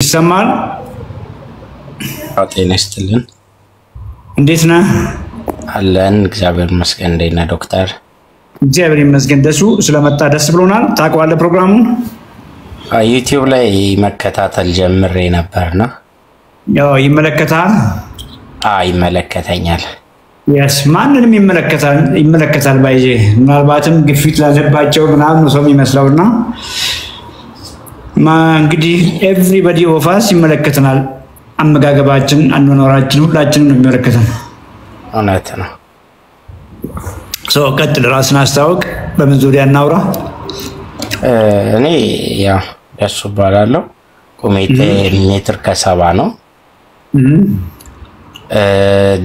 ይሰማል ጤና ይስጥልን እንዴት ነህ አለን እግዚአብሔር ይመስገን እንዴት ነህ ዶክተር እግዚአብሔር ይመስገን ደሱ ስለመጣ ደስ ብሎናል ታውቀዋለህ ፕሮግራሙን ዩቲዩብ ላይ መከታተል ጀምሬ ነበርና ያው ይመለከታል ይመለከተኛል yes ማንንም ይመለከታል ባይጄ ምናልባትም ግፊት ላለባቸው ምናምን ነው ሰው የሚመስለውና እንግዲህ everybody of us ይመለከተናል አመጋገባችን አኗኗራችን ሁላችንም ነው የሚመለከተን እውነት ነው ቀጥል ራስን አስተዋውቅ በምን ዙሪያ እናውራ እኔ ያው ያሱ ባላለው ቁመቴ ሜትር ከ70 ነው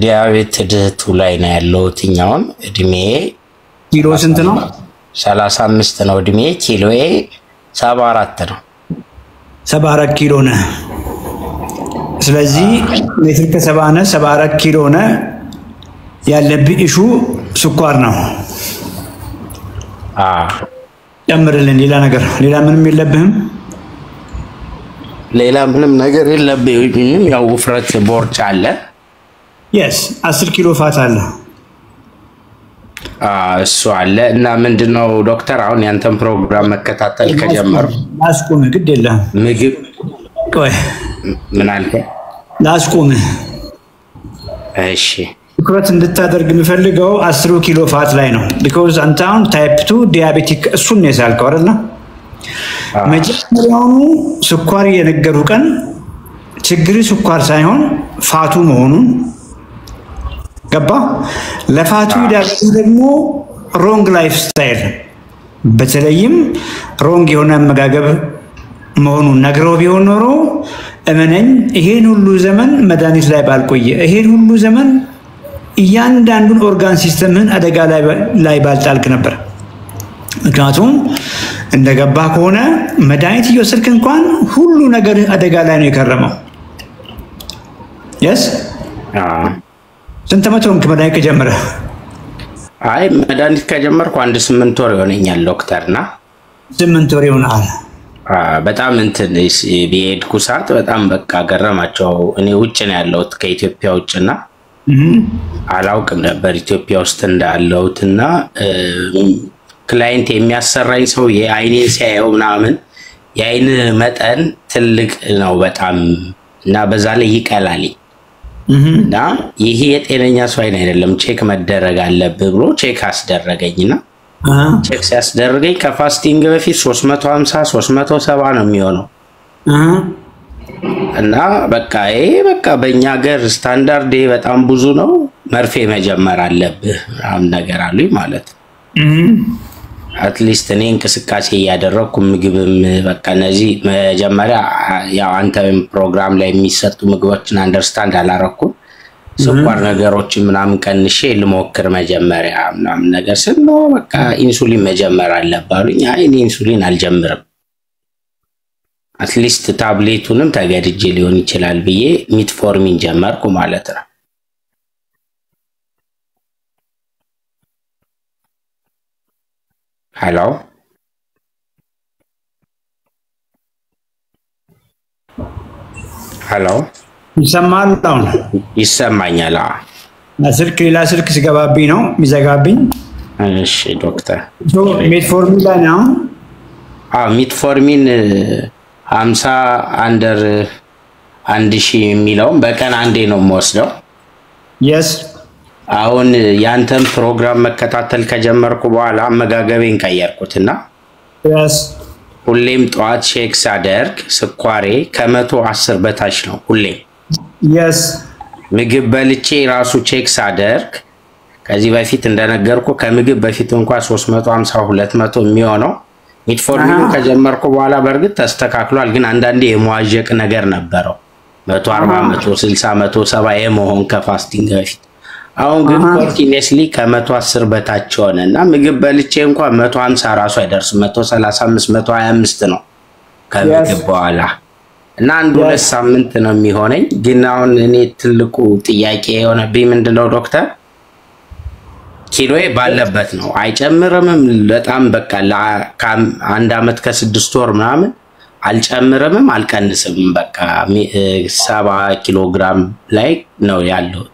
ዲያቤትስ ላይ ነው ያለው ትኛውን እድሜ ኪሎ ስንት ነው 35 ነው እድሜ ኪሎዬ 74 ነው 74 ኪሎ ነው ስለዚህ ሜትር ከ70 ነው 74 ኪሎ ነው ያለብህ ኢሹ ስኳር ነው ጨምርልን ሌላ ምንም የለብህም ሌላ ምንም ነገር የለብኝም ያው ውፍረት ቦርጭ አለ yes 10 ኪሎ ፋት አለ እሱ አለ እና ምንድነው ዶክተር አሁን ያንተን ፕሮግራም መከታተል ከጀመሩ ላስቆም ግድ የለም ምግብ ቆይ ምን አልከ ላስቆም እሺ ትኩረት እንድታደርግ የምፈልገው 10 ኪሎ ፋት ላይ ነው because አንታውን ታይፕ 2 ዲያቤቲክ እሱን ነው ያልከው አይደል መጀመሪያውኑ ስኳር የነገሩ ቀን ችግር ስኳር ሳይሆን ፋቱ መሆኑን ገባ ለፋቱ ዳርኩ ደግሞ ሮንግ ላይፍ ስታይል በተለይም ሮንግ የሆነ አመጋገብ መሆኑን ነግረው ቢሆን ኖሮ እመነኝ ይሄን ሁሉ ዘመን መድኃኒት ላይ ባልቆየ ይሄን ሁሉ ዘመን እያንዳንዱን ኦርጋን ሲስተምን አደጋ ላይ ባልጣልክ ነበር ምክንያቱም እንደገባ ከሆነ መድኃኒት እየወሰድክ እንኳን ሁሉ ነገር አደጋ ላይ ነው የከረመው yes ስንት ዓመት ሆንክ መድኃኒት ከጀመረ መድኃኒት ከጀመርኩ 8 ወር ይሆነኛል ዶክተርና 8 ወር ይሆናል በጣም እንትን ቢሄድኩ ሰዓት በጣም በቃ ገረማቸው እኔ ውጭ ነው ያለሁት ከኢትዮጵያ ውጭና አላውቅም ነበር ኢትዮጵያ ውስጥ እንዳለሁትና ክላይንት የሚያሰራኝ ሰው የአይኔን ሲያየው ምናምን የአይን መጠን ትልቅ ነው በጣም እና በዛ ላይ ይቀላል እና ይሄ የጤነኛ ሰው አይደለም ቼክ መደረግ አለበት ብሎ ቼክ አስደረገኝና ቼክ ሲያስደርገኝ ከፋስቲንግ በፊት 350 370 ነው የሚሆነው እና በቃ በእኛ ሀገር ስታንዳርድ በጣም ብዙ ነው መርፌ መጀመር አለብህ አሁን ነገር አሉኝ ማለት አትሊስት እኔ እንቅስቃሴ ያደረኩ ምግብም በቃ ነዚህ መጀመሪያ ያው አንተ ፕሮግራም ላይ የሚሰጡ ምግቦችን አንደርስታንድ አላረኩም ስኳር ነገሮች ምናምን ቀንሼ ልሞክር መጀመሪያ ምናምን ነገር ስለው በቃ ኢንሱሊን መጀመር አለባሉኝ እኔ ኢንሱሊን አልጀምርም አትሊስት ታብሌቱንም ተገድጄ ሊሆን ይችላል ብዬ ሚትፎርሚን ጀመርኩ ማለት ነው Hello Hello ይሰማኛል ስልክ ሌላ ስልክ ሲገባብኝ ነው የሚዘጋብኝ እሺ ዶክተር ሜትፎርሚን ላይ ነው ሚትፎርሚን 50 አንደር 1000 የሚለው በቀን አንዴ ነው የምወስደው yes አሁን ያንተን ፕሮግራም መከታተል ከጀመርኩ በኋላ አመጋገቤን ቀየርኩትና yes ሁሌም ጧት ቼክ ሳደርግ ስኳሬ ከ110 በታች ነው ሁሌም yes ምግብ በልቼ ራሱ ቼክ ሳደርግ ከዚህ በፊት እንደነገርኩ ከምግብ በፊት እንኳን 350 200 የሚሆነው ሚትፎርሚን ከጀመርኩ በኋላ በርግጥ ተስተካክሏል ግን አንዳንዴ የመዋዠቅ ነገር ነበረው 140 160 170 የመሆን ከፋስቲንግ በፊት አሁን ግን ኮንቲኒየስሊ ከ110 በታች ሆነና ምግብ በልቼ እንኳን 150 ራሱ አይደርስም 135 125 ነው ከምግብ በኋላ እና አንድ ሁለት ሳምንት ነው የሚሆነኝ ግን አሁን እኔ ትልቁ ጥያቄ የሆነብኝ ምንድነው ዶክተር ኪሎዬ ባለበት ነው አይጨምርም በጣም በቃ ለአንድ አመት ከ6 ወር ምናምን አልጨምርምም አልቀንስም በቃ 70 ኪሎ ግራም ላይ ነው ያለው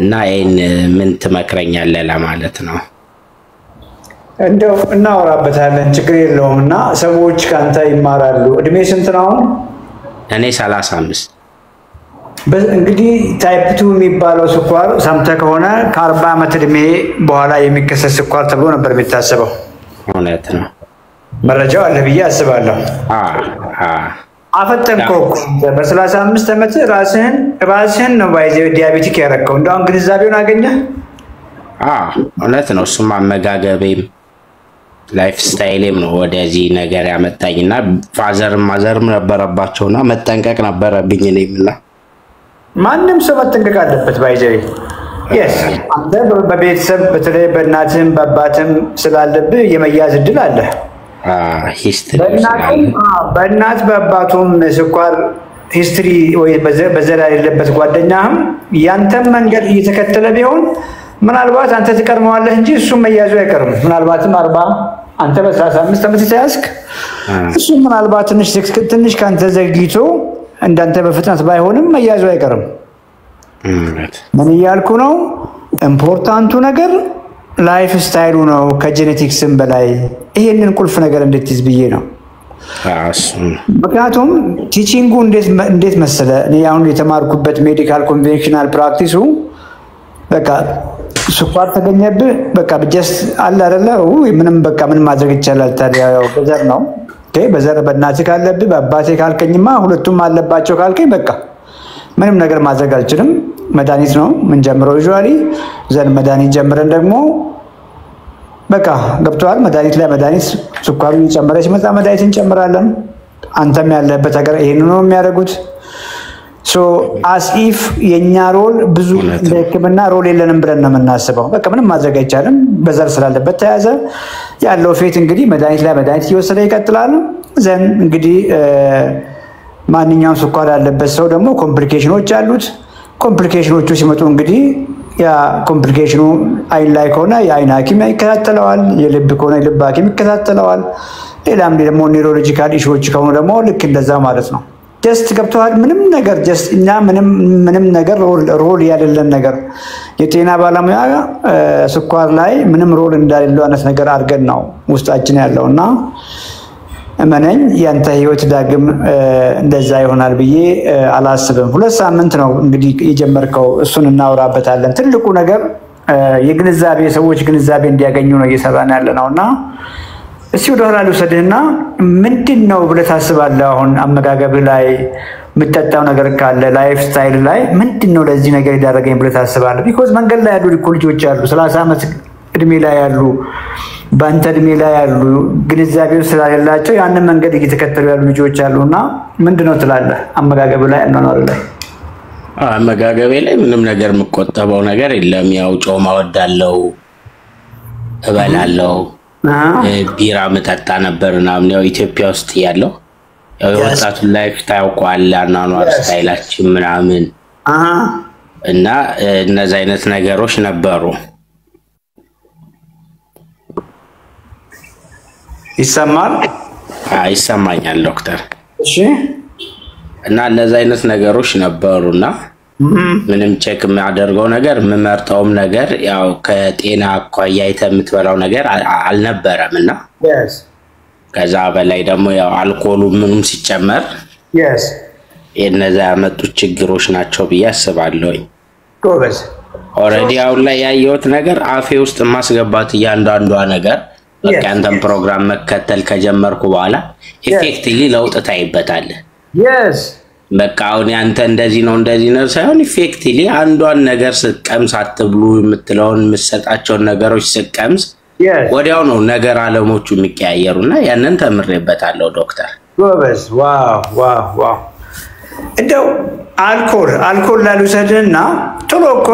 እና ይሄን ምን ትመክረኛለህ ለማለት ነው እንደው እናወራበታለን ችግር የለውምና ሰዎች ካንተ ይማራሉ እድሜ ስንት ነው እኔ 35 እንግዲህ ታይፕ 2 የሚባለው ስኳር ሰምተህ ከሆነ ከ40 ዓመት እድሜ በኋላ የሚከሰት ስኳር ተብሎ ነበር የሚታሰበው እውነት ነው መረጃው አለ ብዬ አስባለሁ አፈተንከው በ35 ዓመት ራስህን ነው ባይዘው ዲያቤቲክ ያረከው እንደው ግንዛቤውን አገኘ እውነት ነው እሱም አመጋገቤም ላይፍ ስታይልም ነው ወደዚህ ነገር ያመጣኝና ፋዘር ማዘርም ነበረባቸውና መጠንቀቅ ነበረብኝ እኔምና ማንንም ሰው መጠንቀቅ አለበት ባይዘው yes አንተ በቤተሰብ በተለይ በእናትም በአባትም ስላለብህ የመያዝ እድል አለ ሂስትሪ በእናት በአባቱም ስኳር ሂስትሪ ወይ በዘር ያለበት ጓደኛህም ያንተም መንገድ እየተከተለ ቢሆን ምናልባት አንተ ትቀርመዋለህ እንጂ እሱ መያዙ አይቀርም ምናልባትም 40 አንተ በ35 ዓመት ተያዝክ እሱ ምናልባት ትንሽ ካንተ ዘግይቶ እንዳንተ በፍጥነት ባይሆንም መያዙ አይቀርም ምን ያልኩ ነው ኢምፖርታንቱ ነገር ላይፍ ስታይሉ ነው ከጄኔቲክስም በላይ ይሄንን ቁልፍ ነገር እንድትይዝ ብዬ ነው ምክንያቱም ቲቺንጉ እንዴት መሰለ እኔ አሁን የተማርኩበት ሜዲካል ኮንቬንሽናል ፕራክቲሱ በቃ ስኳር ተገኘብህ በቃ ጀስት አለ አይደለ ምንም በቃ ምን ማድረግ ይቻላል ታዲያ ያው በዘር ነው በዘር በእናትህ ካለብህ በአባትህ ካልከኝማ ሁለቱም አለባቸው ካልከኝ በቃ ምንም ነገር ማድረግ አልችልም መድኃኒት ነው ምን ጀምረው ዩዥዋሊ ዘን መድኃኒት ጀምረን ደግሞ በቃ ገብቷል መድኃኒት ላይ መድኃኒት ስኳሩ እየጨመረ ሲመጣ መድኃኒት እንጨምራለን አንተም ያለበት ሀገር ይሄን ነው የሚያደርጉት so as if የኛ ሮል ብዙ ለህክምና ሮል የለንም ብለን ነው የምናስበው በቃ ምንም ማድረግ አይቻልም በዘር ስላለበት ተያዘ ያለው ፌት እንግዲህ መድኃኒት ላይ መድኃኒት እየወሰደ ይቀጥላል ዘን እንግዲህ ማንኛውም ስኳር ያለበት ሰው ደግሞ ኮምፕሊኬሽኖች አሉት ኮምፕሊኬሽኖቹ ሲመጡ እንግዲህ ያ ኮምፕሊኬሽኑ አይን ላይ ከሆነ የአይን ሐኪም ይከታተለዋል የልብ ከሆነ የልብ ሐኪም ይከታተለዋል ሌላም ደግሞ ኒውሮሎጂካል ኢሹዎች ከሆነ ደግሞ ልክ እንደዛ ማለት ነው ጀስት ገብቷል ምንም ነገር ጀስት እኛ ምንም ነገር ሮል ያለለን ነገር የጤና ባለሙያ ስኳር ላይ ምንም ሮል እንዳሌለው አይነት ነገር አድርገን ነው ውስጣችን ያለውና እመነኝ ያንተ ህይወት ዳግም እንደዛ ይሆናል ብዬ አላስብም 2 ሳምንት ነው እንግዲህ የጀመርከው እሱን እናወራበታለን ትልቁ ነገር የግንዛቤ ሰዎች ግንዛቤ እንዲያገኙ ነው እየሰራን ያለነውና እሺ ወደ ኋላ ልውሰድህና ምንድነው ብለህ ታስባለህ አሁን አመጋገብ ላይ የምትጠጣው ነገር ካለ ላይፍ ስታይል ላይ ምንድነው ለዚህ ነገር ያደረገኝ ብለህ ታስባለህ ቢኮዝ መንገድ ላይ ያሉ ልጆች አሉ 30 ዓመት እድሜ ላይ ያሉ ባንተ እድሜ ላይ ያሉ ግንዛቤው ስላላቸው ያንን መንገድ እየተከተሉ ያሉ ልጆች አሉና ምንድነው ትላለህ አመጋገብ ላይ አናናር ላይ አመጋገብ ላይ ምንም ነገር መቆጠበው ነገር የለም ያው ጮማ ወዳለው እበላለው ቢራ መጠጣ ነበርና ነው ኢትዮጵያ ውስጥ ያለው ያው ወጣቱ ላይፍ ታውቋል አናናር ስታይላችን ምናምን እና እነዛ አይነት ነገሮች ነበሩ ይሰማል ይሰማኛል ዶክተር እሺ እና እነዛ አይነት ነገሮች ነበሩና ምንም ቼክ የሚያደርገው ነገር መመርጠውም ነገር ያው ከጤና አኳያ የተምትበላው ነገር አልነበረምና yes ከዛ በላይ ደግሞ ያው አልኮሉ ምንም ሲጨመር yes እነዛ ያመጡት ችግሮች ናቸው ብዬ አስባለሁ ጎበዝ ኦሬዲ አሁን ላይ ያየሁት ነገር አፌ ውስጥ ማስገባት ያንዳንዷ ነገር በቃ አንተም ፕሮግራም መከተል ከጀመርኩ በኋላ ኢፌክቲቭሊ ለውጥ ታይበታል yes በቃ አሁን ያንተ እንደዚህ ነው ሳይሆን ኢፌክቲቭሊ አንዷን ነገር ስቀምስ አትብሉ የምትለውን መስጣቸውን ነገሮች ስቀምስ ወዲያው ነው ነገር አለሞቹ የሚቀያየሩና ያንን ተምሬበታለሁ ዶክተር ጎበዝ ዋው እንደው አልኮል ላሉሰድና ቶሎ እኮ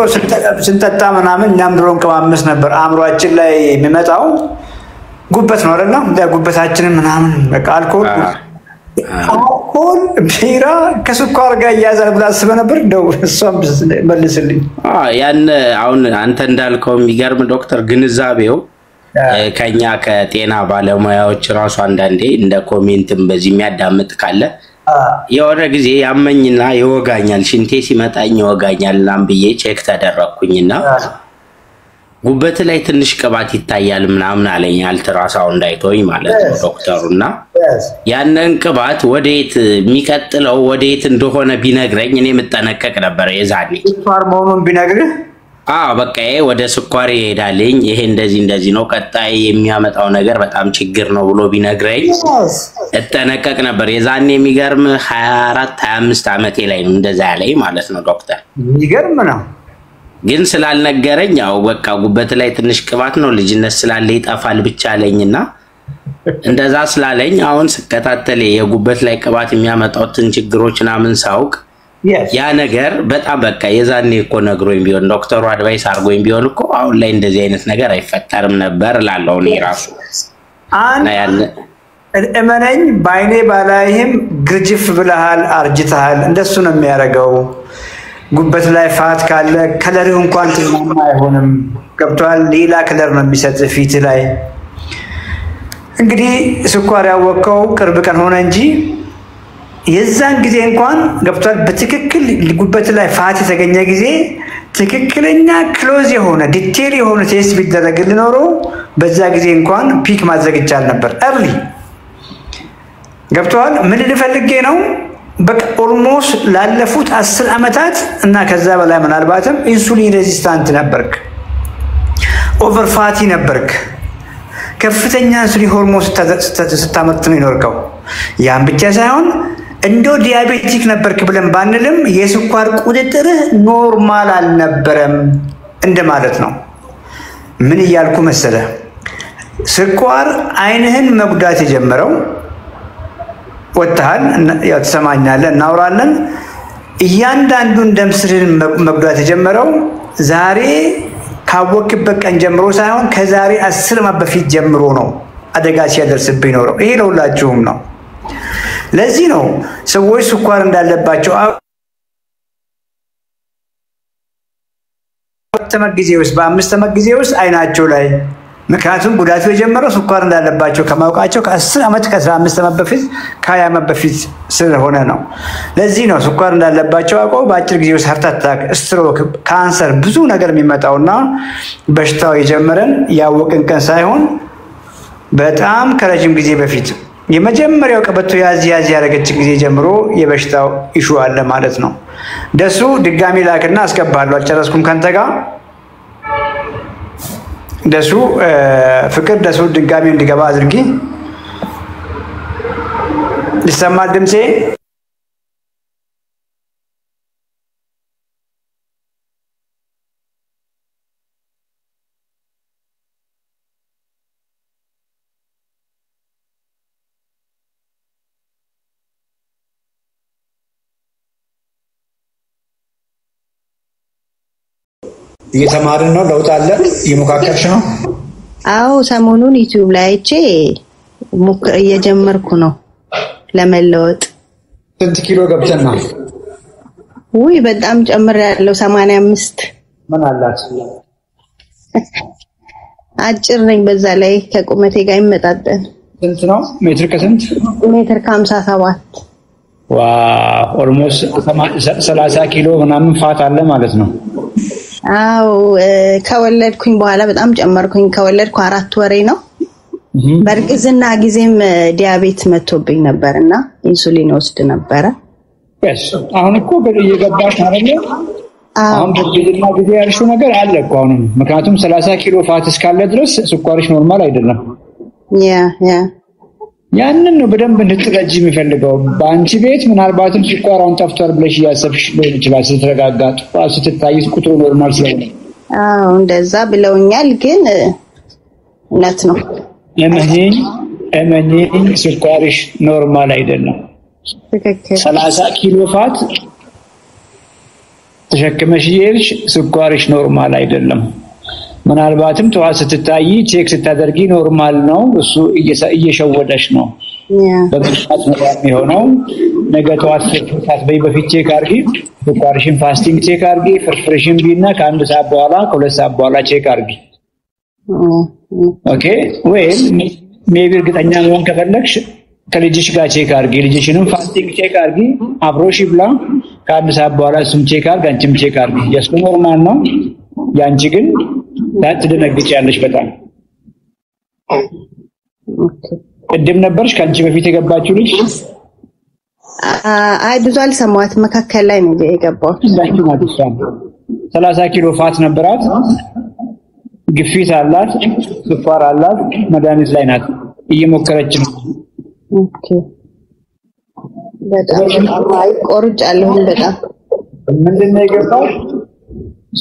ስንጠጣ ምናምን እኛም ድሮን ከማመስ ነበር አእምሮአችን ላይ የሚመጣው ጉበት ነው አይደል ጉበታችንን ምናምን በቃ አልኮል ቢራ ከስኳር ጋር ያዛል ብላ አስበ ነበር እንደው እሷም መልስልኝ ያን አሁን አንተ እንዳልከው የሚገርም ዶክተር ግንዛቤው ከኛ ከጤና ባለሙያዎች ራሱ አንዳንዴ እንደ ኮሜንትም በዚህ የሚያዳምጥ ካለ የሆነ ጊዜ ያመኝና ይወጋኛል ሽንቴ ሲመጣኝ ይወጋኛል ላምብዬ ቼክ ተደረኩኝና ጉበት ላይ ትንሽ ቅባት ይታያል ምናምን አለኝ አልትራሳውንድ እንዳይቶኝ ማለት ነው ዶክተሩና ያንን ቅባት ወዴት የሚቀጥለው ወዴት እንደሆነ ቢነግረኝ እኔ መጠነቀቅ ነበር የዛኔ ሆርሞኑን ቢነግርህ በቃ ወደ ስኳር ይሄዳልኝ ይሄ እንደዚህ ነው ቀጣይ የሚያመጣው ነገር በጣም ችግር ነው ብሎ ቢነግረኝ እጠነቀቅ ነበር የዛኔ የሚገርም 24 25 ዓመቴ ላይ ነው እንደዛ ያለኝ ማለት ነው ዶክተር ይገርም ነው ግን ስላልነገረኝ ያው በቃ ጉበት ላይ ትንሽ ቅባት ነው ልጅነት ስላለ ይጣፋል ብቻ አለኝና እንደዛ ስላለኝ አሁን ስከታተል የጉበት ላይ ቅባት የሚያመጣው ችግሮችና ምን ሳውቅ ያ ነገር በጣም በቃ የዛኔ እኮ ነግሮኝ ቢሆን ዶክተሩ አድቫይስ አርጎኝ ቢሆን እኮ አሁን ላይ እንደዚህ አይነት ነገር አይፈጠርም ነበር ላለው ነው ራሱ እመነኝ ባይኔ ባላይም ግርጅፍ ብለሃል አርጅተሃል እንደሱ ነው የሚያረጋው ጉበት ላይ ፋት ካለ ከለር እንኳን ተማማ አይሆንም ገብቷል ሌላ ከለር ነው የሚሰጥ ፊት ላይ እንግዲህ ስኳር ያወቀው ቅርብ ቀን ሆነ እንጂ የዛን ጊዜ እንኳን ገብቷል በትክክል ጉበት ላይ ፋት የተገኘ ጊዜ ትክክለኛ ክሎዝ የሆነ ዲቴል የሆነ ቴስት ቢደረግልን ኖሮ በዛ ጊዜ እንኳን ፒክ ማድረግ ይቻል ነበር early ገብቷል ምን ልፈልጌ ነው በቃ ኦልሞስት ላለፉት 10 አመታት እና ከዛ በላይ ምናልባትም ኢንሱሊን ሬዚስታንት ነበርክ ኦቨር ፋቲ ነበርክ ከፍተኛ ኢንሱሊን ሆርሞን ስታመርት ነው ይኖርከው ያን ብቻ ሳይሆን እንዶ ዲያቤቲክ ነበርክ ብለን ባንልም የስኳር ቁጥጥር ኖርማል አልነበረም እንደማለት ነው ምን ይያልኩ መሰለ ስኳር አይንህን መጉዳት የጀመረው ወጣል ያው ተሰማኛለህ እናውራለን እያንዳንዱን ደም ስርን መጉዳት የጀመረው ዛሬ ካወቅበት ቀን ጀምሮ ሳይሆን ከዛሬ 10 ዓመት በፊት ጀምሮ ነው አደጋ ሲያደርስብኝ ነው ይሄ ለሁላችሁም ነው ለዚህ ነው ሰዎች ስኳር እንዳለባቸው በ5 ዓመት ጊዜ ውስጥ አይናቸው ላይ ምክንያቱም ጉዳቱ የጀመረው ስኳር እንዳለባቸው ከማውቃቸው ከ10 ዓመት ከ15 ዓመት በፊት ከ20 ዓመት በፊት ስለሆነ ነው ለዚህ ነው ስኳር እንዳለባቸው አውቀው በአጭር ጊዜ ውስጥ ሃርት አታክ ስትሮክ ካንሰር ብዙ ነገር የሚመጣውና በሽታው የጀመረን ያወቅን ቀን ሳይሆን በጣም ከረጅም ጊዜ በፊት የመጀመሪያው ቀበቶ ያዝ ያረገች ጊዜ ጀምሮ የበሽታው ኢሹ አለ ማለት ነው ደሱ ድጋሚ ላክና አስገባለሁ አልጨረስኩም ካንተ ጋር ደሱ ፍቅር ደሱ ድጋሚ እንዲገባ አድርጊ ይሰማል ድምጼ እየተማርን ነው ለውጥ አለ እየሞካከርሽ ነው አው ሰሞኑን ዩቲዩብ ላይ አይቼ እየጀመርኩ ነው ለመለወጥ ስንት ኪሎ ገብተና ውይ በጣም ጨምሬያለሁ 85 ምን አላት አጭር ነኝ በዛ ላይ ከቁመቴ ጋር ይመጣጠን ስንት ነው ሜትር ከስንት ሜትር ከ57 ዋው ኦልሞስት 30 ኪሎ ምናምን ፋት አለ ማለት ነው አው ከወለድኩኝ በኋላ በጣም ጨመርኩኝ ከወለድኩ 4 ወሬ ነው በርግዝና ጊዜም ዲያቤት መጥቶብኝ ነበርና ኢንሱሊን ወስድ ነበር አሁን እኮ በየገባሽ አይደል አሁን በርግዝና ጊዜ ያልሽው ነገር አለ እኮ አሁን ምክንያቱም 30 ኪሎ ፋት እስካለ ድረስ ስኳርሽ ኖርማል አይደለም ያ ያንን ነው በደንብ እንድትረጂ የሚፈልገው ባንቺ ቤት ምናልባትም ስኳራውን ጠፍቷል ብለሽ ያሰብሽ ሊሆን ይችላል ስትረጋጋጥ ስትታይ ቁጥሩ ኖርማል ስለሆነ አዎ እንደዛ ብለውኛል ግን እውነት ነው እመኚኝ ስኳርሽ ኖርማል አይደለም ትክክል 30 ኪሎ ፋት ተሸክመሽ ይልሽ ስኳርሽ ኖርማል አይደለም ምናልባትም ተዋ ስትታይ ቼክ ስታደርጊ ኖርማል ነው እሱ እየሸወደሽ ነው በመጥፋት ነው የሚሆነው ነገ ተዋት ፍርፍርታት በፊት ቼክ አድርጊ ስኳርሽን ፋስቲንግ ቼክ አድርጊ ፍርፍርሽን ቢና ከአንድ ሰዓት በኋላ ከሁለት ሰዓት በኋላ ቼክ አድርጊ ኦኬ ወይ ሜቢ እርግጠኛ መሆን ከፈለግሽ ከልጅሽ ጋር ቼክ አድርጊ ልጅሽንም ፋስቲንግ ቼክ አድርጊ አብሮሽ ይብላ ከአንድ ሰዓት በኋላ እሱም ቼክ አድርጊ አንቺም ቼክ አድርጊ የእሱ ኖርማል ነው ያንቺ ግን ትደነግጫለሽ በጣም ቅድም ነበርሽ ከአንቺ በፊት የገባችው ልጅ አይ ብዙ አልሰማሁት መካከል ላይ ነው የገባሁት 30 ኪሎ ፋት ነበራት ግፊት አላት ስኳር አላት መድኃኒት ላይ ናት እየሞከረች ነው ኦኬ በጣም አይ ቆርጫለሁ በጣም ምንድነው የገባው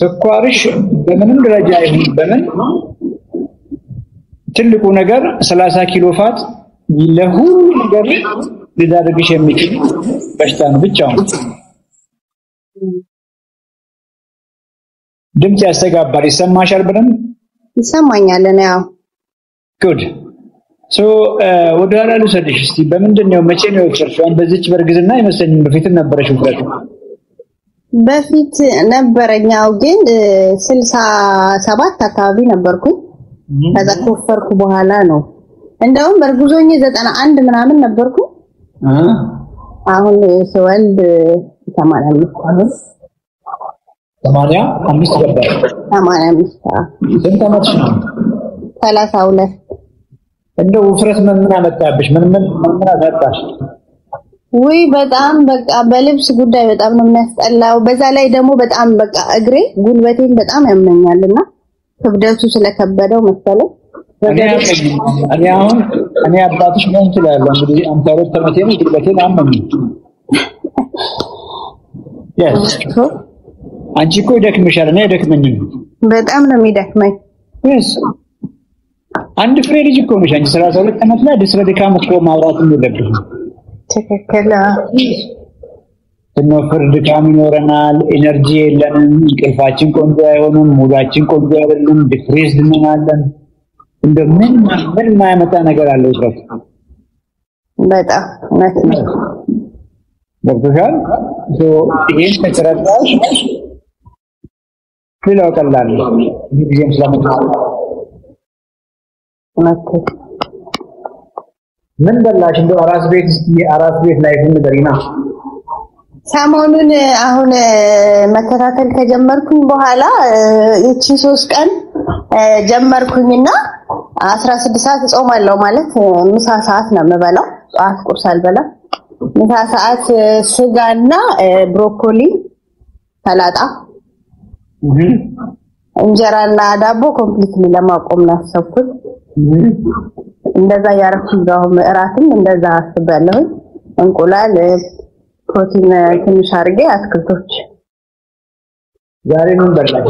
ስኳርሽ በምንም ደረጃ ይሁን በምን ትልቁ ነገር 30 ኪሎ ፋት ለሁሉ ነገር ሊዳርግሽ የሚችል በሽታ ነው ብቻውን ድምጽ ያስተጋባል ይሰማሻል ብለን ይሰማኛል ነው ጉድ ሶ ወደ ኋላ ልውሰድሽ እስቲ በምንድነው መቼ ነው የወሰድሽው በዚች በርግዝና አይመስለኝም በፊት ነበረሽ ውፍረት በፊት ነበረኛው ግን 67 አካባቢ ነበርኩኝ ከዛ ኮፈርኩ በኋላ ነው እንደውም በርጉዞኝ 91 ምናምን ነበርኩ አሁን ስወልድ 85 ገባ 85 ስንት ዓመትሽ ነው 32 እንደው ውፍረት ምን አመጣብሽ ምን አሳጣሽ ወይ በጣም በቃ በልብስ ጉዳይ በጣም ነው የሚያስጠላው በዛ ላይ ደግሞ በጣም በቃ እግሬ ጉልበቴን በጣም ያመኛልና ክብደቱ ስለከበደው መሰለኝ እኔ አባትሽ ምን ትላለህ እንግዲህ አንተ ወጥ ተመቴን ጉልበቴን አመኝ አንቺ እኮ ይደክምሻል እኔ አይደክመኝም በጣም ነው የሚደክመኝ አንድ ፍሬ ልጅ እኮ ነሽ አንቺ 32 ዓመት ላይ ስለ ድካም እኮ ማውራት የለብሽም ትክክል ነው ፍርድ ድካም ይኖረናል ኤነርጂ የለንም እንቅልፋችን ቆንጆ አይሆንም ሙዳችን ቆንጆ አይደለም ዲፕሬስድ እንሆናለን እንደምን ማያመጣ ነገር አለው ይፈት በጣም ነው ዶክተር ይሄን ተረዳሽ ሌላው ቀላል ነው ጊዜም ስለምትማር ምን በላሽ እንደው አራስ ቤት ላይ እንደሪና ሰሞኑን አሁን መከታተል ከጀመርኩኝ በኋላ እቺ 3 ቀን ጀመርኩኝና 16 ሰዓት ጾማለሁ ማለት ምሳ ሰዓት ነው የምበላው ጧት ቁርስ አልበላም ምሳ ሰዓት ስጋና ብሮኮሊ ሰላጣ እንጀራና ዳቦ ኮምፕሊትሊ ለማቆም ነው ያሰብኩት እንደዛ ያረኩኝ ነው እራትም እንደዛ አስባለሁ እንቁላል ፕሮቲን ትንሽ አድርጌ አትክልቶች ዛሬ ምን በላሽ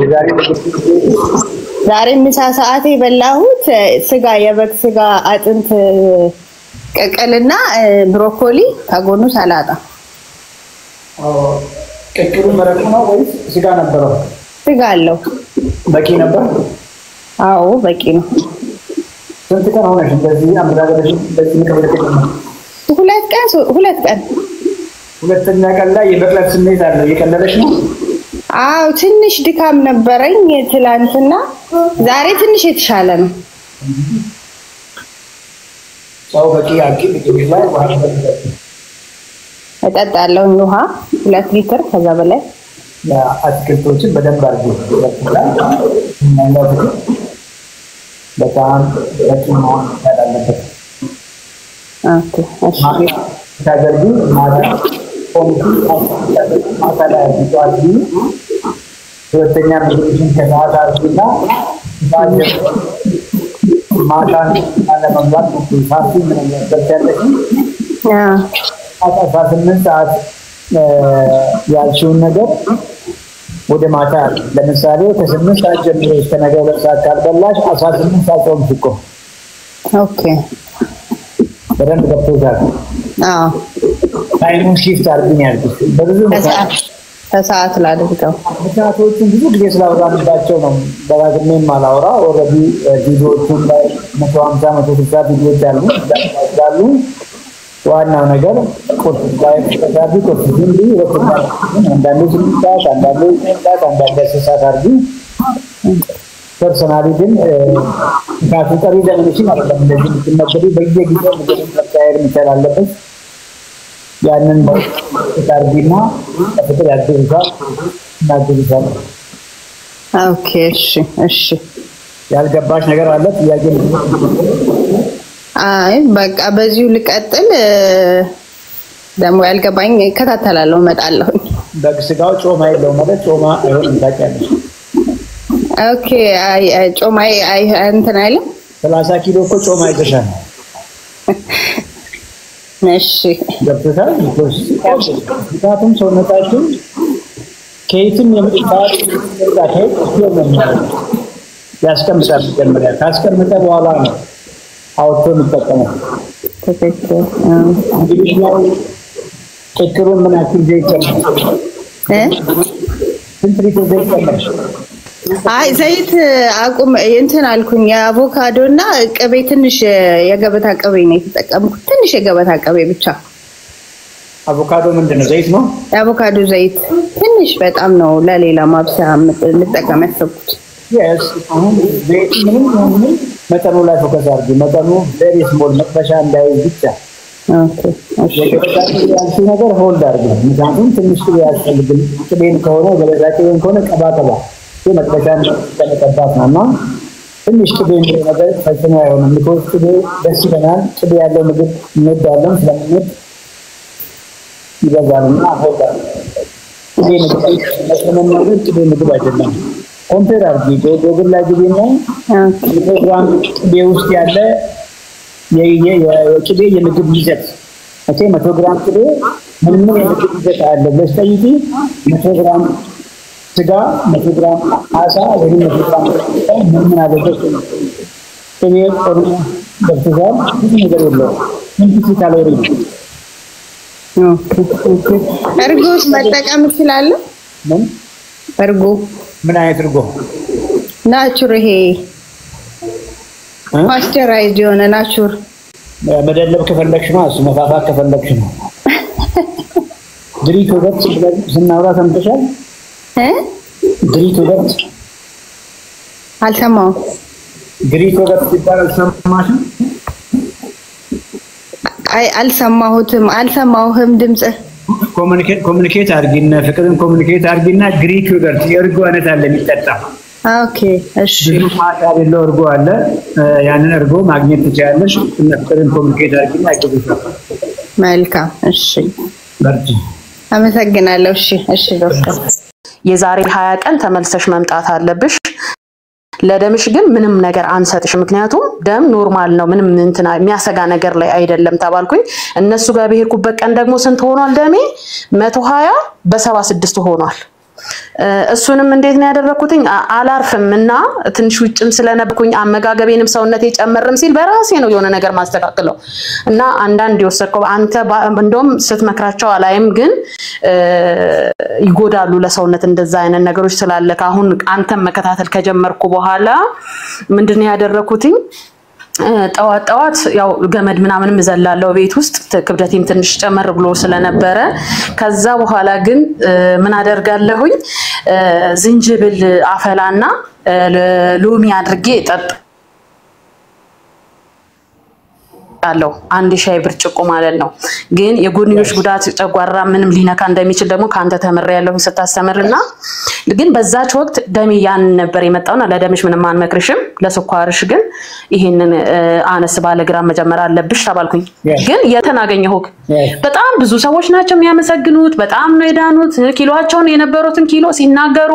ዛሬ ምሳ ሰዓት የበላሁት ስጋ የበግ ስጋ አጥንት ቀቀልና ብሮኮሊ ከጎኑ ሰላጣ ቀቅሉ መረቁ ነው ወይስ ስጋ ነበረው ስጋ አለው በቂ ነበር አዎ በቂ ነው ስንት ቀን ሆነሽ እንደዚህ አምራገለሽ እንደዚህ ከበለከኝ 2 ቀን ሁለተኛ ቀን ላይ የበቅላት ስሜት አለ እየቀለለሽ ነው አዎ ትንሽ ድካም ነበረኝ ትላንትና ዛሬ ትንሽ የተሻለ ነው ሰው በቂ አቂም ይገኛል ውሃ እጠጣለሁ ውሃ 2 ሊትር ከዛ በላይ አትክልቶችን በደንብ አድርጉ በጣም በጣም ያላለበት ኦኬ ታደርጉ ማታ ላይ ቢጧት ሁለተኛ ምግብሽን ከሰዓት አርጉና ማታን አለመብላት ሳፊ ምን ያደርጋለሽ 18 ሰዓት ያልሽውን ነገር ወደ ማታ ለምሳሌ ከ8 ሰዓት ጀምሮ እስከ ነገ 2 ሰዓት ካልበላሽ 18 ሰዓት ጾምሽ እኮ ኦኬ በደንብ ገብቶሻል ታይሙን ሺፍት አድርገን ያልኩት በብዙ ከሰዓት ላድርገው ምክንያቶቹን ብዙ ጊዜ ስላወራንባቸው ነው ደጋግሜ ማላወራ ኦልሬዲ ቪዲዮዎቹን ላይ 150 ቪዲዮዎች አሉ ዋናው ነገር ቁርጥ ላይ ተሳቢ ቁርጥ እንዲ አንዳንዱ 8 ሰዓት አንዳንዱ 10 ሰዓት አንዳንዱ 10 ሰዓት አድርጊ ፐርሰናሊ ግን ካፍጠሪ ዘመንሽን አይደለም እንደዚህ ምትነበሩ በየጊዜው መቀየር ይችላልበት ያንን ታርቢና ፍቅር ያድርጋል ማድርጋል ኦኬ እሺ ያልገባሽ ነገር አለ ጥያቄ አይ በቃ በዚሁ ልቀጥል ደሞ ያልገባኝ ከታተላለሁ መጣለሁ በግስጋው ጮማ ይለው ማለት ጮማ አይሆንም ታውቂያለሽ ኦኬ አይ ጮማ አይ እንትን አይደል 30 ኪሎ እኮ ጮማ ይተሻል እሺ ገብተሻል ምክንያቱም ሰውነታችን ከየትም የምጥፋት ታከይ ያስቀምጣል ጀመሪያ ካስቀምጠ በኋላ ነው አውቶ የሚጠቀመው እንግዲህ ነው ከክሩን ምን አክል ዘይት ስንት ዘይት ተመሽ አይ ዘይት አቁም እንትን አልኩኝ አቮካዶና ቅቤ ትንሽ የገበታ ቅቤ ነው የተጠቀምኩት ትንሽ የገበታ ቅቤ ብቻ አቮካዶ ምንድነው ዘይት ነው አቮካዶ ዘይት ትንሽ በጣም ነው ለሌላ ማብሰያ ልጠቀም ያሰብኩት yes አሁን ዘይት ምን መጠኑ ላይ ፎከስ አድርጊ መጠኑ very small መጥበሻ እንዳይዝ ብቻ ኦኬ እሺ ያንቺ ነገር ሆልድ አድርጊ ምክንያቱም ትንሽ ቅቤ ያስፈልግል ቅቤን ከሆነ ገበታውን ከሆነ ቀባቀባ መጥበሻን ተመጣጣት ነውና ትንሽ ቅቤ ነገር ፈጽሞ አይሆንም ቢኮዝ ቅቤ ደስ ይለናል ቅቤ ያለው ምግብ እንወዳለን ስለምንወድ ይበዛልና ሆልድ ቅቤ ምግብ አይደለም ኮምፔር አድርጊ ጎግል ላይ ግቢና ፕሮግራም ቅቤ ውስጥ ያለ የቅቤ የምግብ ይዘት ኦኬ 100 ግራም ቅቤ ምን የምግብ ይዘት አለ ለስተይቲ 100 ግራም ስጋ 100 ግራም አሳ ወይም 100 ግራም ምን አለበት ቅቤ ቆሩ በትዛል ብዙ ነገር የለው ምን ካሎሪ ኦኬ እርጎ መጠቀም ይችላል ምን እርጎ ምን አይነት እርጎ ናቹር ይሄ ፓስቸራይዝድ የሆነ ናቹር መደለብ ከፈለግሽ ነው እሱ መፋፋት ከፈለግሽ ነው ድሪቶ ወጥ ስናወራ ሰምተሻል ድሪቶ ወጥ አልሰማው ድሪቶ ወጥ ይባላል ሰማሽ አይ አልሰማሁም ድምጽ ኮሙኒኬት አድርጊና ፍቅርን ኮሙኒኬት አድርጊና ግሪክ ወርድ የርጎ አይነት አለ የሚጠጣ ኦኬ እሺ ማታው ያለው እርጎ አለ ያንን እርጎ ማግኘት ትችያለሽ እና ፍቅርን ኮሙኒኬት አድርጊና አይገቡሽ መልካም እሺ በርቺ አመሰግናለሁ እሺ ዶክተር የዛሬ 20 ቀን ተመልሰሽ መምጣት አለብሽ ለደምሽ ግን ምንም ነገር አንሰጥሽ ምክንያቱም ደም ኖርማል ነው ምንም እንትና የሚያሰጋ ነገር ላይ አይደለም ተባልኩኝ እነሱ ጋር በሄድኩበት ቀን ደግሞ ስንት ሆኗል ደሜ 120 በ76 ሆኗል እሱንም እንዴት ነው ያደረኩትኝ አላርፍምና ትንሽ ውጭም ስለነበርኩኝ አመጋገቤንም ሰውነቴ ጨመርም ሲል በራሴ ነው የሆነ ነገር ማስተካከለው እና አንዳንድ ይወሰከው አንተ እንደውም ስትመክራቸው አላይም ግን ይጎዳሉ ለሰውነት እንደዛ አይነት ነገሮች ስላለ አሁን አንተም መከታተል ከጀመርኩ በኋላ ምንድነው ያደረኩትኝ ጠዋት ያው ገመድ ምናምንም ዘላለው ቤት ውስጥ ክብደቴም ትንሽ ጨመር ብሎ ስለነበረ ከዛ በኋላ ግን ምን አደርጋለሁኝ ዝንጅብል አፈላና ሎሚ አድርጌ አለው አንድ ሻይ ብርጭቆ ማለት ነው ግን የጎንዮሽ ጉዳት ጨጓራ ምንም ሊነካ እንደሚችል ደግሞ ካንተ ተመረ ያለው ስታስተምርና ግን በዛች ወቅት ደሜ ያን ነበር የመጣውና ለደምሽ ምንም አንመክርሽም ለስኳርሽ ግን ይሄንን አነስ ባለ ግራም መጀመር አለብሽ ተባልኩኝ ግን የተናገኘው በጣም ብዙ ሰዎች ናቸው የሚያመሰግኑት በጣም ነው የዳኑት ኪሎአቸውን የነበሩትን ኪሎ ሲናገሩ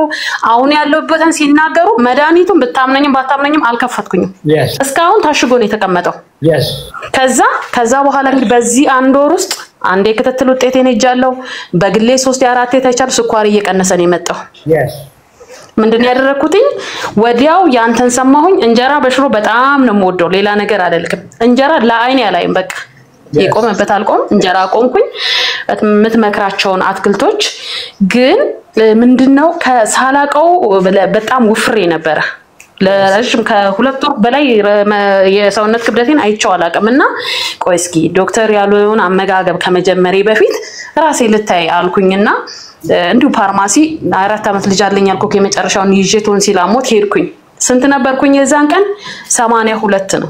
አሁን ያለውበትን ሲናገሩ መድኃኒቱን ብታምነኝም ባታምነኝም አልከፈትኩኝም እስካሁን ታሽጎ ነው የተቀመጠው ከዛ በኋላ እንግዲህ በዚህ አንድ ወር ውስጥ አንዴ ከተተል ውጤቴን ሄጃለሁ በግሌ 3 4 ተቻል ስኳር እየቀነሰ ነው የመጣው ምንድነው ያደረኩትኝ ወዲያው ያንተን ሰማሁኝ እንጀራ በሽሮ በጣም ነው የምወደው ሌላ ነገር አይደለም እንጀራ ለአይኔ ያላይም በቃ የቆመበት አልቆም እንጀራ ቆምኩኝ ምትመክራቸውን አትክልቶች ግን ምንድነው ከሳላቀው በጣም ውፍሬ ነበር ለረጅም ከሁለት ወር በላይ የሰውነት ክብደቴን አይቻው አላቀምና ቆይ እስኪ ዶክተር ያሉውን አመጋገብ ከመጀመሪ በፊት ራሴ ልታይ አልኩኝና እንዲሁ ፋርማሲ 4 አመት ልጅ አለኝ አልኩ ከመጨረሻውን ይዤ ቶንሲል አሞት ሄድኩኝ ስንት ነበርኩኝ የዛን ቀን 82 ነው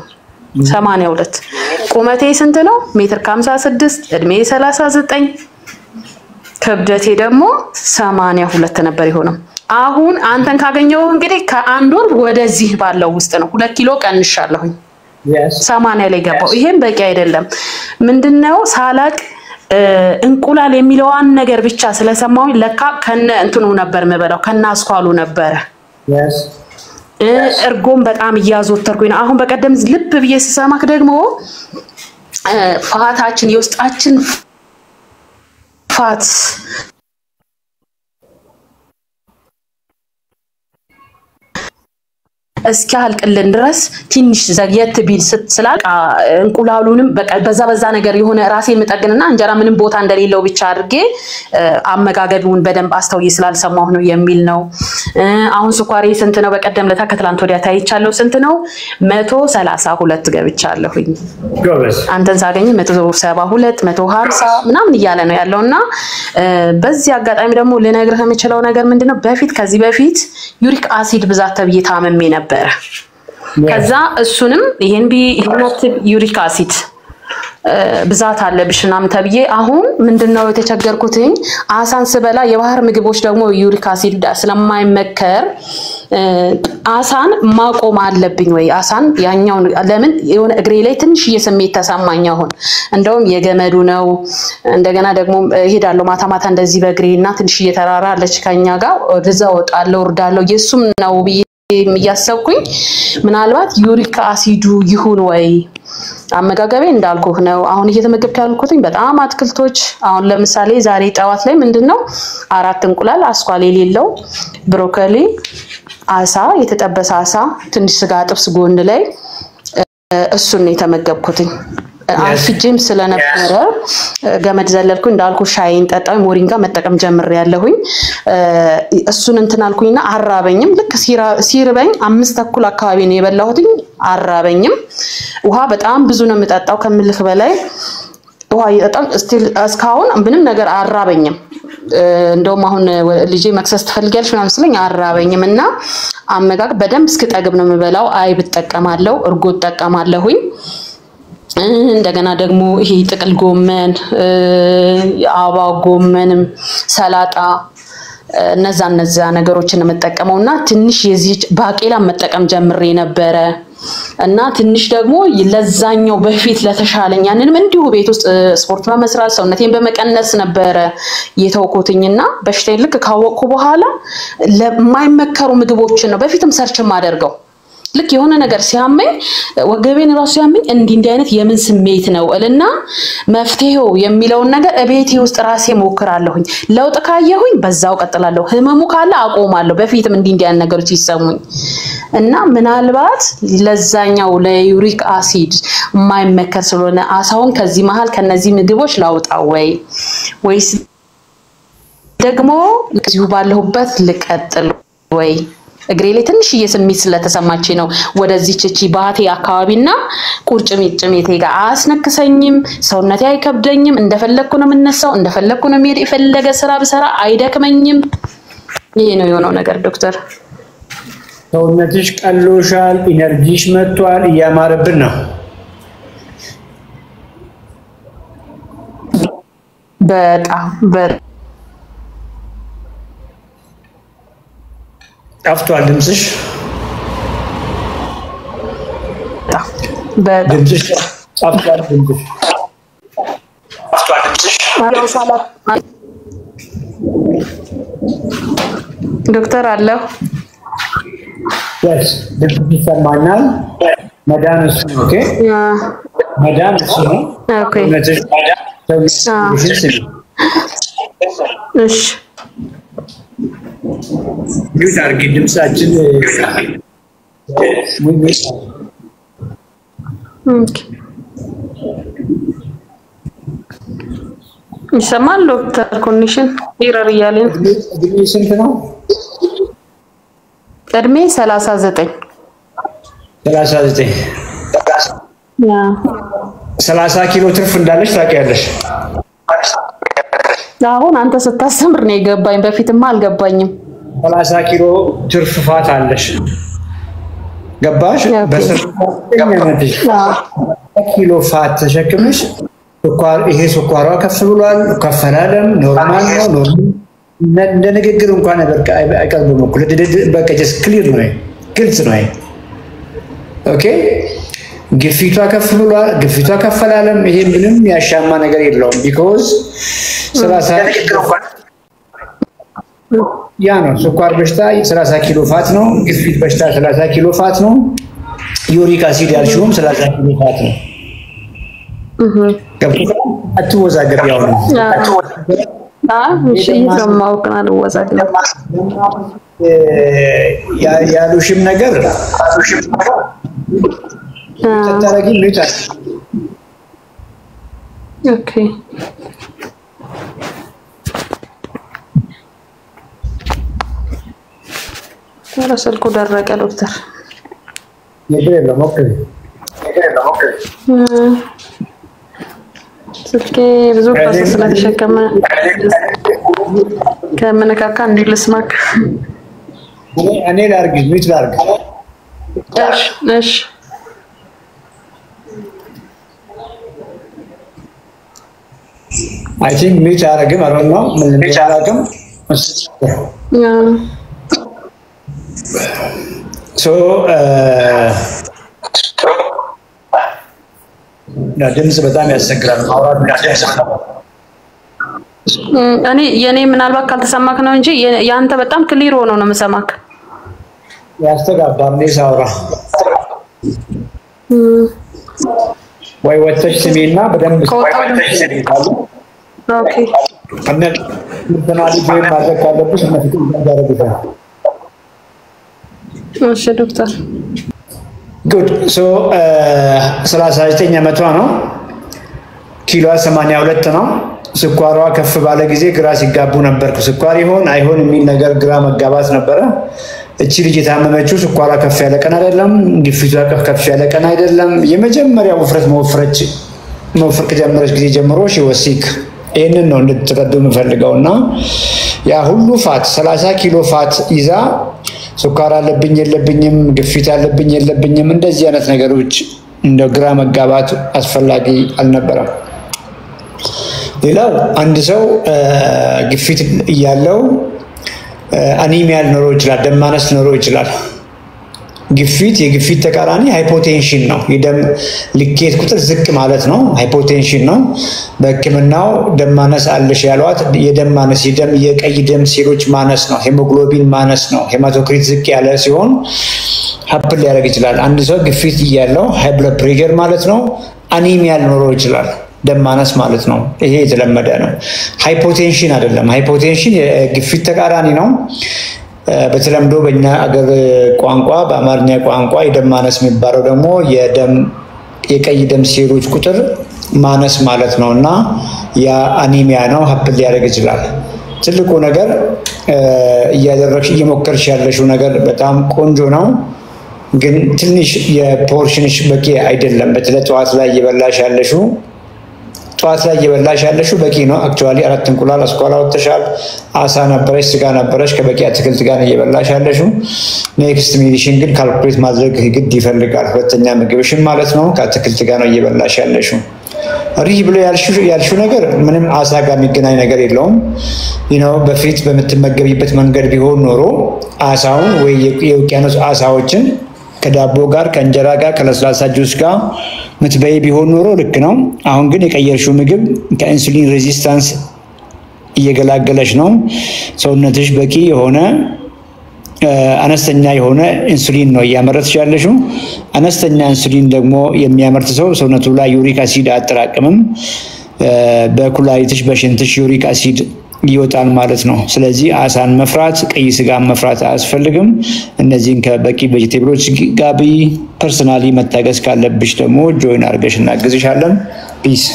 82 ቁመቴ ስንት ነው ሜትር ከ56 እድሜ 39 ክብደቴ ደግሞ 82 ነበር ይሆነው አሁን አንተን ካገኘው እንግዲህ ከአንድ ወር ወደዚህ ባለው ውስጥ ነው 2 ኪሎ ቀንሻለሁኝ 80 ላይ ገባው ይሄም በቂ አይደለም ምንድነው ሳላቅ እንቁላል የሚለውን ነገር ብቻ ስለሰማሁኝ ለካ ከነ እንትኑ ነበር መበላው ከና አስኳሉ ነበር እርጎም በጣም ያዞተርኩኝ አሁን በቀደም ልብ ብዬ ስሰማክ ደግሞ ፋታችን የውስጣችን ፋት እስኪያልቅልን ድረስ ትንሽ ዘግየት ቢል ስትስላቅ እንቁላሉንም በዛ ነገር የሆነ ራሴን መጠግንና እንጀራ ምንም ቦታ እንደሌለው ብቻ አድርጌ አመጋገቡን በደንብ አስተውዬ ስላልሰማሁ ነው የሚል ነው አሁን ስኳሬ ስንት ነው በቀደም ለታ ከትላንት ወዲያ ታይቻለሁ ስንት ነው 132 ገብቻለሁኝ ጎበዝ አንተን ሳገኝ 172 150 ምናምን ይያለ ነው ያለውና በዚህ አጋጣሚ ደግሞ ለነግርህ የምችለው ነገር ምንድነው በፊት ከዚህ በፊት ዩሪክ አሲድ ብዛት ተብዬ ታመሜ ነበር ከዛ እሱንም ይሄን ዩሪክ አሲድ ብዛት አለብሽናም ተብዬ አሁን ምንድነው የተቸገርኩትኝ አሳን ስበላ የባህር ምግቦች ደግሞ ዩሪክ አሲድ ስለማይመከር አሳን ማቆም አለብኝ ወይ አሳን ያኛው ለምን የሆነ እግሬ ላይ ትንሽ የስሜት ተሰማኝ አሁን እንደውም የገመዱ ነው እንደገና ደግሞ ሄዳለሁ ማታ እንደዚህ በእግሬና ትንሽ እየተራራ አለች ከኛ ጋር ወደዛው ወጣለሁ ወርዳለሁ የሱም ነው የሚያሰብኩኝ ምናልባት ዩሪክ አሲዱ ይሁን ወይ አመጋገቤ እንዳልኩህ ነው አሁን እየተመገብኩ ያልኩትኝ በጣም አትክልቶች አሁን ለምሳሌ ዛሬ ጣዋት ላይ ምንድነው 4 እንቁላል አስኳል የሌለው ብሮኮሊ አሳ የተጠበሰ አሳ ትንሽ ስጋ ጥብስ ጎን ላይ እሱን ነው የተመገብኩትኝ አፍጂም ስለነበረ ገመድ ዘለልኩ እንዳልኩ ሻይን ጠጣው ሞሪንጋ መጠቀም ጀምሬያለሁኝ እሱን እንትን አልኩኝና አራበኝም ልክ ሲርበኝ 5 ተኩል አካባቢ ነው የበላሁትኝ አራበኝም ውሃ በጣም ብዙ ነው የምጠጣው ከምልህ በላይ ውሃ ይጠጣል ስቲል እስካሁን ምንም ነገር አራበኝም እንደውም አሁን ልጄ መክሰስ ትፈልጊያለሽ ምናምን ስለኝ አራበኝምና አመጋግ በደንብ እስክጠግብ ነው የምበላው አይብ ተጠቀማለሁ እርጎ ተጠቀማለሁኝ እንደገና ደግሞ ይሄ ጥቅል ጎመን አባ ጎመንም ሰላጣ እነዛ ነገሮችን መጠቀመውና ትንሽ የዚህ ባቄላ መጠቀም ጀምሬ ነበር እና ትንሽ ደግሞ ለዛኛው በፊት ለተሻለኝ ያንንም እንዲሁ ቤት ውስጥ ስፖርት በመስራት ሰውነቴን በመቀነስ ነበር የተወኩትኝና በሽታዬ ልክ ካወቅኩ በኋላ ለማይመከሩ ምግቦችን ነው በፊትም ሰርች ማደርገው ልክ የሆነ ነገር ሲያመኝ ወገቤን ራሱ ሲያመኝ እንዲህ አይነት የምን ስሜት ነው እልና መፍትሄው የሚለው ነገር እቤቴ ውስጥ ራሴ ሞክራለሁኝ ለውጥ ካየሁኝ በዛው ቀጥላለሁ ህመሙ ካለ አቆማለሁ በፊትም እንዲህ አይነት ነገሮች ይሰሙኝ እና ምናልባት ለዛኛው ለዩሪክ አሲድ የማይመከር ስለሆነ አሳውን ከዚህ መሃል ከነዚህ ምግቦች ላውጣው ወይስ ደግሞ ለዚሁ ባለሁበት ልቀጥል ወይ እግሬ ላይ ትንሽ የስሜት ስለተሰማች ነው ወደዚህ ቺቺ ባቴ አካባቢና ቁርጭምጭሚቴ ጋር አስነክሰኝም ሰውነቴ አይከብደኝም እንደፈለኩ ነው የምነሳው እንደፈለኩ ነው የሚሄድ የፈለገ ስራ ብሰራ አይደክመኝም ይሄ ነው የሆነው ነገር ዶክተር ሰውነትሽ ቀሎሻል ኢነርጂሽ መጥቷል እያማረብን ነው በጣም ጠፍቷል ድምጽሽ ድምጽሽ ጠፍቷል ድምጽሽ ዶክተር አለው yes ድምጽሽ ይሰማናል መዳን እሱ ነው ኦኬ መዳን እሱ ነው ኦኬ እሺ ዩት አርጊ ድምጻችን ኦኬ ይሰማል ዶክተር ኮንዲሽን ኢረር ያለን እድሜ ስንት ነው እድሜ 39 ያ 30 ኪሎ ትርፍ እንዳለሽ ታውቂያለሽ አሁን አንተ ስታስተምር ነው የገባኝ በፊትማ አልገባኝም 30 ኪሎ ትርፍ ፋት አለሽ ገባሽ በሰማሽ ኪሎ ፋት ተሸክመሽ ስኳር ይሄ ስኳሯ ከፍ ብሏል ከፈላለም ኖርማል ነው እንደ ንግግር እንኳን በቃ አይቀርብም እኮ በቃ just clear ነው ግልጽ ነው ኦኬ ግፊቷ ከፍ ብሏል ግፊቷ ከፈላለም ይሄ ምንም ያሻማ ነገር የለውም because 30 ያ ነው ስኳር በሽታ 30 ኪሎ ፋት ነው ግፊት በሽታ 30 ኪሎ ፋት ነው ዩሪክ አሲድ ያልሽውም 30 ኪሎ ፋት ነው አትወዛገብ ያው ነው እሺ ይሰማውና አልወዛገብ ያሉሽም ነገር ተታረጊ ልጅ ኦኬ ስልኩ ደረቀ ዶክተር የለም ኦኬ ስልኬ ብዙ ፕሮሰስ ስለተሸከመ ከመነካካ እንዲልስማክ እኔ ላርግ ሚት ላርግ እሺ I think ሚት አረግም I don't know ምን ሚት አረግም so ድምጽ በጣም ያስቸግራል ማውራት እኔ የኔ ምናልባት ካልተሰማክ ነው እንጂ ያንተ በጣም ክሊር ሆኖ ነው መሰማክ ያስተጋባል ነው ሳውራ ወይ ወጥተሽ ስሚና በደንብ ኦኬ አነ ተናዲ ጀይ ማድረግ ካለብሽ እነሱ ያደርጉታል እሺ ዶክተር good so 39 ዓመቷ ነው ኪሎ 82 ነው ስኳሯ ከፍ ባለ ጊዜ ግራ ሲጋቡ ነበር ስኳር ይሆን አይሆን የሚል ነገር ግራ መጋባት ነበር እቺ ልጅ የታመመችው ስኳሯ ከፍ ያለ ቀን አይደለም ግፊቷ ከፍ ያለ ቀን አይደለም የመጀመሪያው ውፍረት መወፈር ከጀመረች ጊዜ ጀምሮ ሲወሲክ ይሄንን ነው እንድትረዱ የምፈልገውና ያ ሁሉ ፋት 30 ኪሎ ፋት ይዛ ስኳር አለብኝ የለብኝም ግፊት አለብኝ የለብኝም እንደዚህ አይነት ነገሮች እንደ ግራ መጋባት አስፈላጊ አልነበረም ሌላው አንድ ሰው ግፊት ያለው አኒሚያ ሊኖር ይችላል ደም ማነስ ሊኖር ይችላል ግፊት የግፊት ተቃራኒ ሃይፖቴንሽን ነው የደም ልኬት ቁጥር ዝቅ ማለት ነው ሃይፖቴንሽን ነው በህክምናው ደም ማነስ አለሽ ያሏት የደም ማነስ የቀይ ደም ሴሎች ማነስ ነው ሄሞግሎቢን ማነስ ነው ሄማቶክሪት ዝቅ ያለ ሲሆን ሀፕል ሊያደርግ ይችላል አንድ ሰው ግፊት ያለው ሃይ ብለድ ፕሬሸር ማለት ነው አኒሚያ ሊኖር ይችላል ደም ማነስ ማለት ነው ይሄ የተለመደ ነው ሃይፖቴንሽን አይደለም ሃይፖቴንሽን የግፊት ተቃራኒ ነው በተለምዶ በእኛ አገር ቋንቋ በአማርኛ ቋንቋ የደም ማነስ የሚባለው ደግሞ የቀይ ደም ሴሎች ቁጥር ማነስ ማለት ነውና ያ አኒሚያ ነው ሀፕል ሊያደርግ ይችላል ትልቁ ነገር እየሞከርሽ ያለሽው ነገር በጣም ቆንጆ ነው ግን ትንሽ የፖርሽንሽ በቂ አይደለም በተለይ ጠዋት ላይ እየበላሽ ያለሽው በቂ ነው አክቹአሊ አራት እንቁላል አስኳላ ወጥተሻል አሳ ነበረሽ ስጋ ነበረሽ ከበቂ አትክልት ጋር እየበላሽ ያለሽው ኔክስት ሜዲሲን ግን ካልኩሌት ማድረግ ግድ ይፈልጋል ሁለተኛ ምግብሽን ማለት ነው ከአትክልት ጋር ነው እየበላሽ ያለሽው ሪህ ብሎ ያልሽው ነገር ምንም አሳ ጋር የሚገናኝ ነገር የለውም በፊት በምትመገቢበት መንገድ ቢሆን ኖሮ አሳውን ወይ የውቅያኖስ አሳዎችን ከዳቦ ጋር ከእንጀራ ጋር ከለስላሳ ጁስ ጋር ምትበይ ቢሆን ኖሮ ልክ ነው አሁን ግን የቀየርሽው ምግብ ከኢንሱሊን ሬዚስታንስ እየገላገለሽ ነው ሰውነትሽ በቂ የሆነ አነስተኛ የሆነ ኢንሱሊን ነው ያመረተሽ ያለሽው አነስተኛ ኢንሱሊን ደግሞ የሚያመርት ሰው ሰውነቱ ላይ ዩሪክ አሲድ አጠራቅምም በኩላሊትሽ በሽንትሽ ዩሪክ አሲድ ይወጣል ማለት ነው ስለዚህ አሳን መፍራት ቀይ ስጋን መፍራት አያስፈልግም እነዚህን ከበቂ ቬጂቴብሎች ጋር ፐርሰናሊ መታገስ ካለብሽ ደግሞ ጆይን አድርገሽ እናግዝሻለን ፒስ